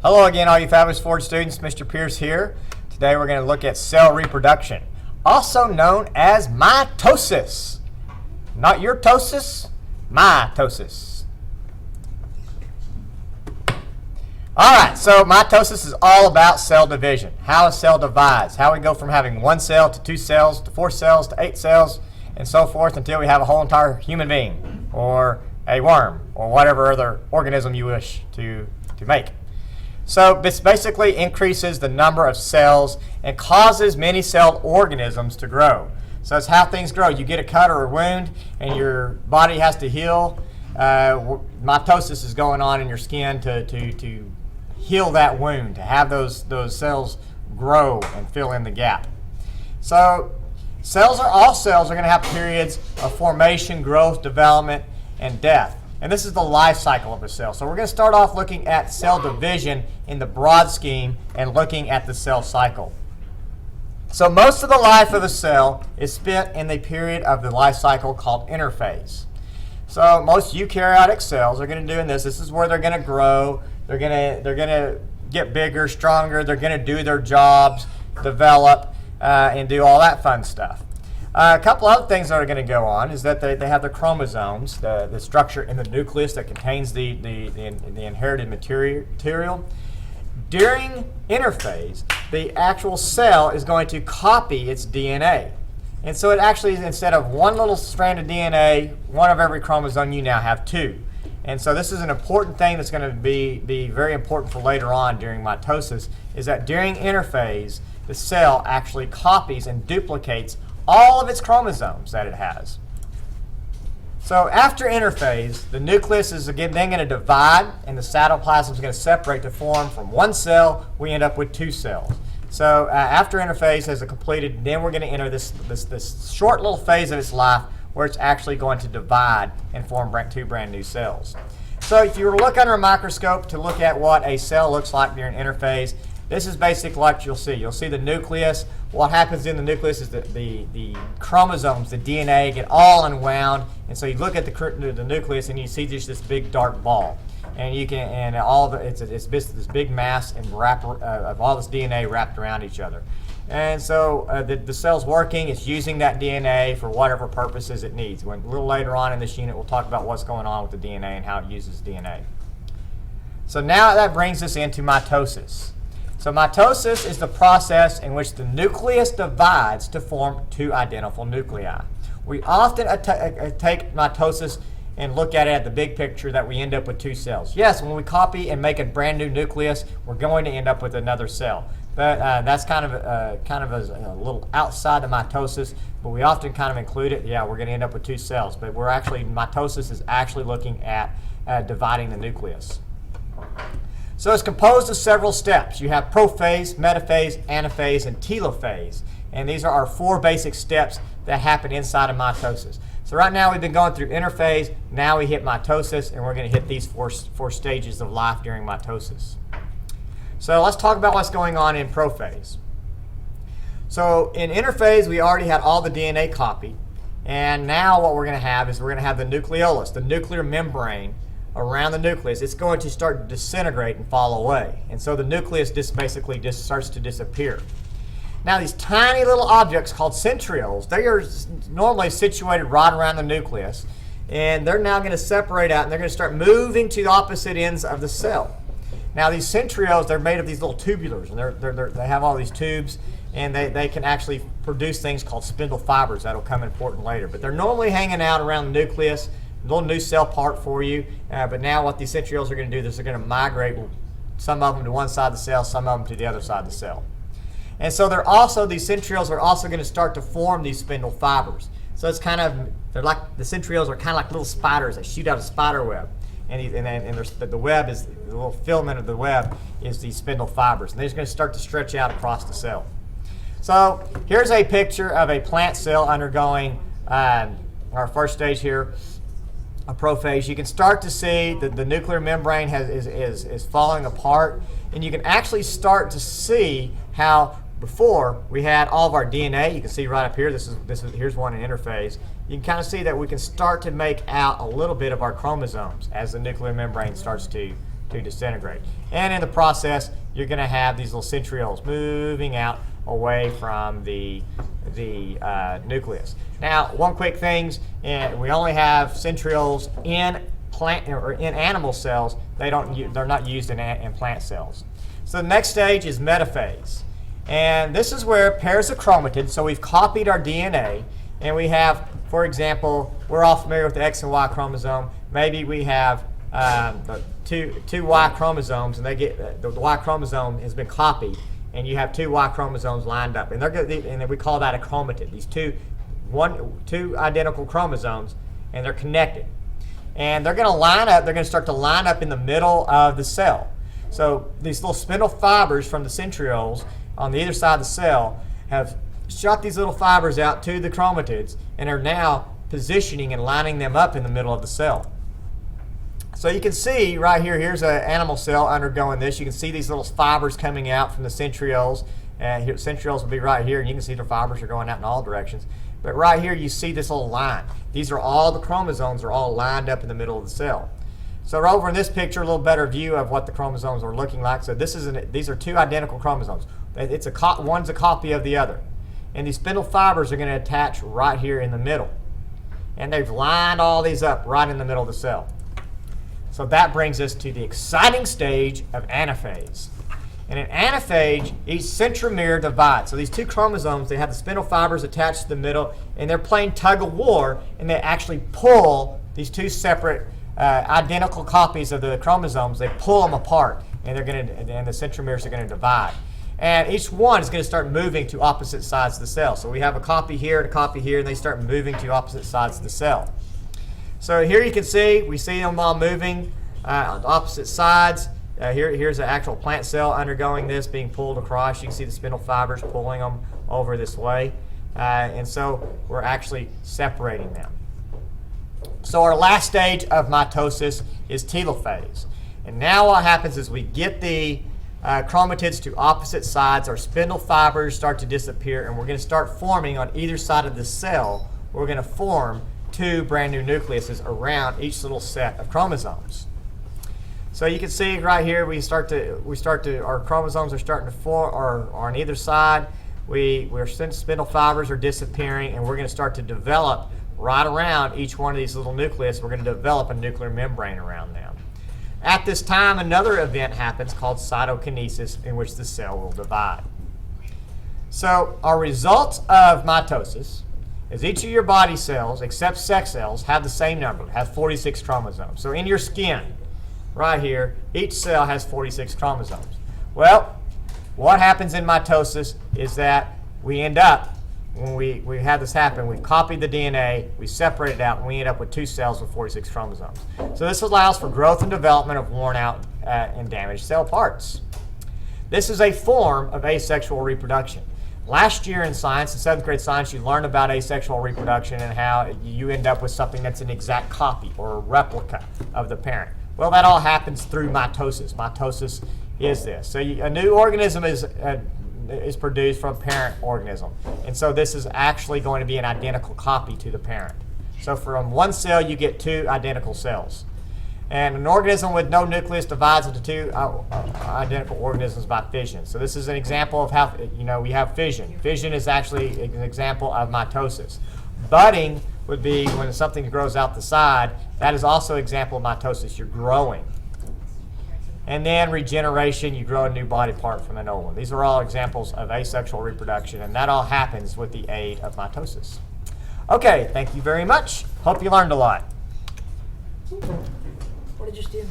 Hello again, all you Fabulous Forward students. Mr. Pierce here. Today we're going to look at cell reproduction, also known as mitosis. Not your tosis, mitosis. Alright, so mitosis is all about cell division. How a cell divides. How we go from having one cell to 2 cells to 4 cells to 8 cells and so forth until we have a whole entire human being or a worm or whatever other organism you wish to make. So this basically increases the number of cells and causes many-celled organisms to grow. So it's how things grow. You get a cut or a wound and your body has to heal. Mitosis is going on in your skin to heal that wound, to have those cells grow and fill in the gap. So all cells are going to have periods of formation, growth, development, and death. And this is the life cycle of a cell. So we're going to start off looking at cell division in the broad scheme and looking at the cell cycle. So most of the life of a cell is spent in the period of the life cycle called interphase. So most eukaryotic cells are going to do in this. This is where they're going to grow. They're going to get bigger, stronger. They're going to do their jobs, develop, and do all that fun stuff. A couple other things that are going to go on is that they have the chromosomes, the structure in the nucleus that contains the inherited material. During interphase, the actual cell is going to copy its DNA. And so it actually, instead of one little strand of DNA, one of every chromosome, you now have 2. And so this is an important thing that's going to be very important for later on during mitosis, is that during interphase, the cell actually copies and duplicates all of its chromosomes that it has. So after interphase, the nucleus is again then going to divide, and the cytoplasm is going to separate to form from one cell. We end up with 2 cells. So after interphase has completed, then we're going to enter this short little phase of its life where it's actually going to divide and form 2 brand new cells. So if you were to look under a microscope to look at what a cell looks like during interphase, this is basically what you'll see. You'll see the nucleus. What happens in the nucleus is that the chromosomes, the DNA, get all unwound. And so you look at the nucleus and you see just this big dark ball. And you can it's this big mass and of all this DNA wrapped around each other. And so the cell's working. It's using that DNA for whatever purposes it needs. A little later on in this unit, we'll talk about what's going on with the DNA and how it uses DNA. So now that brings us into mitosis. So mitosis is the process in which the nucleus divides to form 2 identical nuclei. We often take mitosis and look at it at the big picture that we end up with 2 cells. Yes, when we copy and make a brand new nucleus, we're going to end up with another cell. But that's kind of a little outside of mitosis, but we often kind of include it. Yeah, we're going to end up with 2 cells, but mitosis is actually looking at dividing the nucleus. So it's composed of several steps. You have prophase, metaphase, anaphase, and telophase. And these are our 4 basic steps that happen inside of mitosis. So right now we've been going through interphase. Now we hit mitosis, and we're going to hit these four stages of life during mitosis. So let's talk about what's going on in prophase. So in interphase, we already had all the DNA copied. And now what we're going to have is we're going to have the nucleolus, the nuclear membrane around the nucleus. It's going to start to disintegrate and fall away. And so the nucleus basically starts to disappear. Now these tiny little objects called centrioles, they are normally situated right around the nucleus. And they're now going to separate out and they're going to start moving to the opposite ends of the cell. Now these centrioles, they're made of these little tubulars. And they have all these tubes. And they can actually produce things called spindle fibers. That'll come important later. But they're normally hanging out around the nucleus. Little new cell part for you, but now what these centrioles are going to do is they're going to migrate, some of them to one side of the cell, some of them to the other side of the cell. And so these centrioles are also going to start to form these spindle fibers. So it's the centrioles are kind of like little spiders that shoot out a spider web. And the web is, the little filament of the web is these spindle fibers. And they're just going to start to stretch out across the cell. So here's a picture of a plant cell undergoing our first stage here, a prophase. You can start to see that the nuclear membrane is falling apart, and you can actually start to see how before we had all of our DNA. You can see right up here. Here's one in interphase. You can kind of see that we can start to make out a little bit of our chromosomes as the nuclear membrane starts to to disintegrate. And in the process, you're going to have these little centrioles moving out away from the nucleus. Now, one quick thing, we only have centrioles in plant or in animal cells. They're not used in plant cells. So the next stage is metaphase. And this is where pairs of chromatids, so we've copied our DNA, and we have, for example, we're all familiar with the X and Y chromosome. Maybe we have two Y chromosomes, and the Y chromosome has been copied, and you have two Y chromosomes lined up, and and we call that a chromatid. These two identical chromosomes, and they're connected, and they're going to line up. They're going to start to line up in the middle of the cell. So these little spindle fibers from the centrioles on the either side of the cell have shot these little fibers out to the chromatids and are now positioning and lining them up in the middle of the cell. So you can see right here, here's an animal cell undergoing this. You can see these little fibers coming out from the centrioles. And here, centrioles will be right here, and you can see the fibers are going out in all directions. But right here, you see this little line. These are all the chromosomes are all lined up in the middle of the cell. So right over in this picture, a little better view of what the chromosomes are looking like. So these are two identical chromosomes. One's a copy of the other. And these spindle fibers are going to attach right here in the middle. And they've lined all these up right in the middle of the cell. So that brings us to the exciting stage of anaphase. And in anaphase, each centromere divides. So these two chromosomes, they have the spindle fibers attached to the middle, and they're playing tug of war, and they actually pull these two separate identical copies of the chromosomes. They pull them apart, and the centromeres are going to divide. And each one is going to start moving to opposite sides of the cell. So we have a copy here and a copy here, and they start moving to opposite sides of the cell. So here you can see, we see them all moving on opposite sides. Here's an actual plant cell undergoing this, being pulled across. You can see the spindle fibers pulling them over this way. And so we're actually separating them. So our last stage of mitosis is telophase. And now what happens is we get the chromatids to opposite sides. Our spindle fibers start to disappear, and we're going to start forming on either side of the cell. We're going to form two brand new nucleuses around each little set of chromosomes. So you can see right here, our chromosomes are starting to form, or on either side, our spindle fibers are disappearing, and we're going to start to develop right around each one of these little nucleus. We're going to develop a nuclear membrane around them. At this time, another event happens called cytokinesis, in which the cell will divide. So our results of mitosis is each of your body cells, except sex cells, have the same number, have 46 chromosomes. So in your skin, right here, each cell has 46 chromosomes. Well, what happens in mitosis is that we end up, when we have this happen, we've copied the DNA, we separate it out, and we end up with two cells with 46 chromosomes. So this allows for growth and development of worn out and damaged cell parts. This is a form of asexual reproduction. Last year in science, in 7th grade science, you learned about asexual reproduction and how you end up with something that's an exact copy or a replica of the parent. Well, that all happens through mitosis. Mitosis is this. So a new organism is produced from a parent organism. And so this is actually going to be an identical copy to the parent. So from one cell, you get two identical cells. And an organism with no nucleus divides into two identical organisms by fission. So this is an example of how we have fission. Fission is actually an example of mitosis. Budding would be when something grows out the side. That is also an example of mitosis. You're growing. And then regeneration, you grow a new body part from an old one. These are all examples of asexual reproduction, and that all happens with the aid of mitosis. Okay, thank you very much. Hope you learned a lot. What did you just do?